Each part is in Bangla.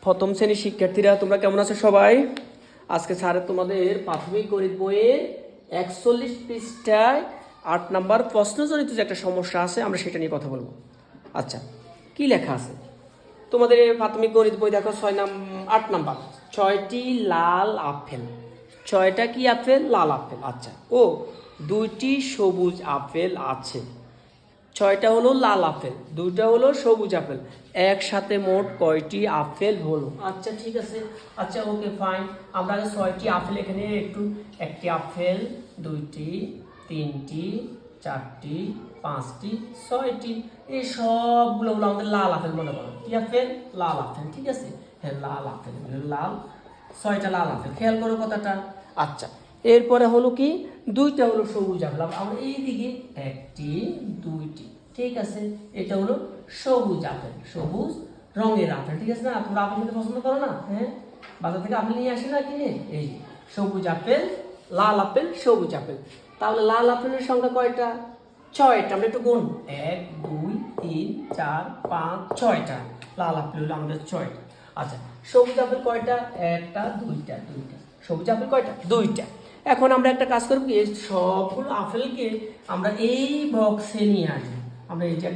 প্রথম শ্রেণীর শিক্ষার্থীরা তোমরা কেমন আছো সবাই? আজকে স্যারের তোমাদের প্রাথমিক গণিত বইয়ের 41 পৃষ্ঠায় 8 নাম্বার প্রশ্নজনিত যে একটা সমস্যা আছে আমরা সেটা নিয়ে কথা বলবো। আচ্ছা, কি লেখা আছে তোমাদের প্রাথমিক গণিত বই? দেখো 8 নাম্বার, 6টি লাল আপেল। 6টা কি আপেল? লাল আপেল। আচ্ছা, ও 2টি সবুজ আপেল আছে। 6টা হলো লাল আপেল, 2টা হলো সবুজ আপেল, একসাথে মোট কয়টি আপেল হলো? আচ্ছা ঠিক আছে, আচ্ছা ওকে ফাইন। আমরা 6টি আপেল এখানে একটি আপেল, 2টি, 3টি, 4টি, 5টি, 6টি, এই সবগুলো হলো আমাদের লাল আপেল মনে করো। কি আপেল? লাল আপেল। ঠিক আছে, হ্যাঁ লাল আপেল, লাল 6টা লাল আপেল। খেয়াল করো কথাটা। আচ্ছা, এরপরে হলো কি 2টা হলো সবুজ আপেল। আমরা এইদিকে 1টি, 2টি, ঠিক আছে, এটা হলো সবুজ আপেল, সবুজ রঙের আপেল। ঠিক আছে না? তোমরা আপেল খেতে পছন্দ করো না? হ্যাঁ, বাজার থেকে আপেল নিয়ে আসে না কিনে? এই সবুজ আপেল, লাল আপেল, সবুজ আপেল। তাহলে লাল আপেলের সংখ্যা কয়টা? 6টা। আমরা একটু গুণ, 1 2 3 4 5 6টা লাল আপেল হলো আমাদের 6টা। আচ্ছা, সবুজ আপেল কয়টা? 1টা 2টা, 2টা। সবুজ আপেল কয়টা? 2টা। এখন আমরা একটা কাজ করবো, এই সবগুলো আপেলকে আমরা এই বক্সে নিয়ে আসবো। আমরা এই যে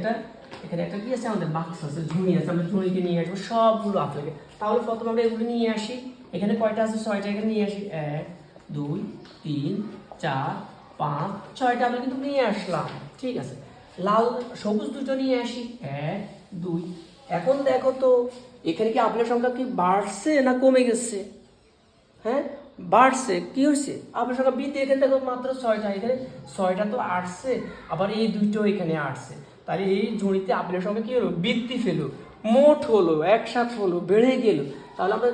এখানে একটা কি আছে, আমাদের বাক্স আছে, ঝুড়ি আছে, আমরা ঝুড়িকে নিয়ে আসবো সবগুলো আপেলকে। তাহলে প্রথমে আমরা এগুলো নিয়ে আসি। এখানে কয়টা আছে? 6টা। এখানে নিয়ে আসি 1 2 3 4 5 6টা আপেল কিন্তু নিয়ে আসলাম। ঠিক আছে, লাল সবুজ দুটো নিয়ে আসি 1 2। এখন দেখো তো এখানে কি আপেলের সংখ্যা কি বাড়ছে না কমে গেছে? হ্যাঁ, বাড়ছে। কি হয়েছে? আপনার সংখ্যা বৃদ্ধি। এখানে দেখো মাত্র 6টা, এখানে 6টা তো আসছে, আবার এই দুইটাও এখানে আসছে। তাহলে এই ঝুড়িতে আপেলের সংখ্যা কি হলো? বৃদ্ধি পেলো, মোট হলো, একসাথে হলো, বেড়ে গেল। তাহলে আমরা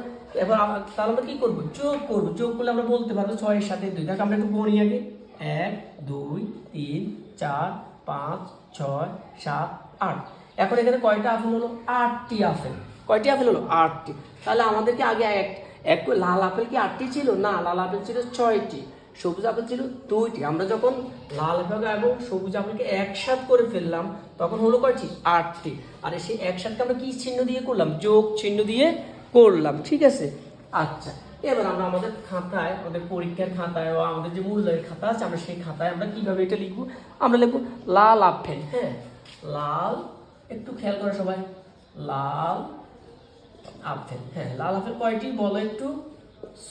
তাহলে আমরা কি করবো? যোগ করবো। যোগ করলে আমরা বলতে পারবো 6-এর সাথে 2। দেখো আমরা একটু গণি আগে, 1 2 3 4 5 6 7 8। এখন এখানে কয়টা আপেল হলো? 8টি আপেল। কয়টি আপেল হলো? 8টি। তাহলে আমাদেরকে আগে এক লাল আপেল কি 8টি ছিল? না, লাল আপেল ছিল 6টি, সবুজ আপেল ছিল 2টি। আমরা যখন লাল আপেল এবং সবুজ আপেলকে একসাথে করে ফেললাম তখন হলো কয়টি? 8টি। আর সেই একসাথে আমরা কি চিহ্ন দিয়ে করলাম? যোগ চিহ্ন দিয়ে করলাম। ঠিক আছে, আচ্ছা এবার আমরা আমাদের খাতায়, আমাদের পরীক্ষার খাতায় বা আমাদের যে মূল্যায়নের খাতা আছে, আমরা সেই খাতায় আমরা কিভাবে এটা লিখবো? আমরা লিখবো লাল আপেল। হ্যাঁ, লাল, একটু খেয়াল করে সবাই, লাল আপেল। হ্যাঁ, লাল আপেল কয়টি বলো একটু?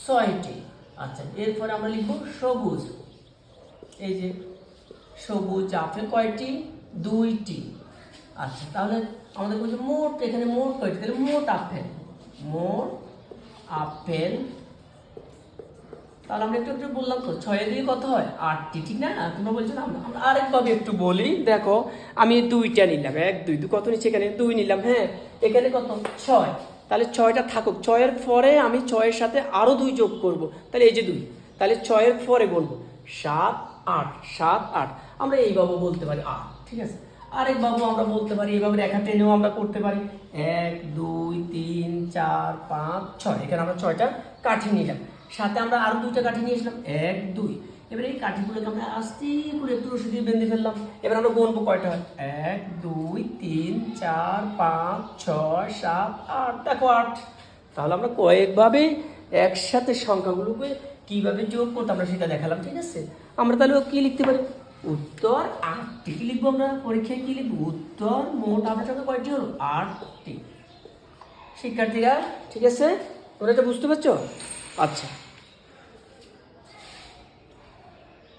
6টি। আচ্ছা, এরপরে আমরা লিখবো সবুজ। এই যে সবুজ আপেল কয়টি? 2টি। আচ্ছা, তাহলে আমাদের বলছে মোট, এখানে মোট কয়টি? তাহলে মোট আপেল, মোট আপেল। তাহলে আমরা একটু একটু বললাম তো 6 দিয়ে কত হয়? 8টি। ঠিক না? তোমরা বলছো না? আমরা আরেকভাবে একটু বলি। দেখো আমি 2টা নিলাম, 1 2 2 কত নিচ্ছে? এখানে 2 নিলাম। হ্যাঁ, এখানে কত? 6। তাহলে 6টা থাকুক, 6-এর পরে আমি 6-এর সাথে আরো 2 যোগ করব। তাহলে এই যে 2, তাহলে 6-এর পরে বলবো 7 8 7 8। আমরা এইভাবে বলতে পারি 8। ঠিক আছে, আরেকভাবে আমরা বলতে পারি, এইভাবে রেখা টেনেও আমরা করতে পারি 1 2 3 4 5 6। এখানে আমরা 6টা কাঠি নিলাম, সাথে আমরা আরো 2টা কাঠি নিয়ে আসলাম 1 2। এবার এই কাঠিগুলোকে আমরা আস্তে করে একটু রশি দিয়ে বেঁধে ফেললাম। এবার আমরা গুনবো কয়টা হয়? 1 2 3 4 5 6 7 8। দেখো 8। তাহলে আমরা কয়েকভাবে একসাথে সংখ্যাগুলোকে কিভাবে যোগ করতে আমরা সেটা দেখালাম। ঠিক আছে, আমরা তাহলে কি লিখতে পারি? উত্তর 8টি। কি লিখবো আমরা পরীক্ষায়? কি লিখবো? উত্তর মোট আপনার সংখ্যা কয়টি হলো? 8টি। শিক্ষার্থীরা ঠিক আছে, তোমরা এটা বুঝতে পারছো? আচ্ছা।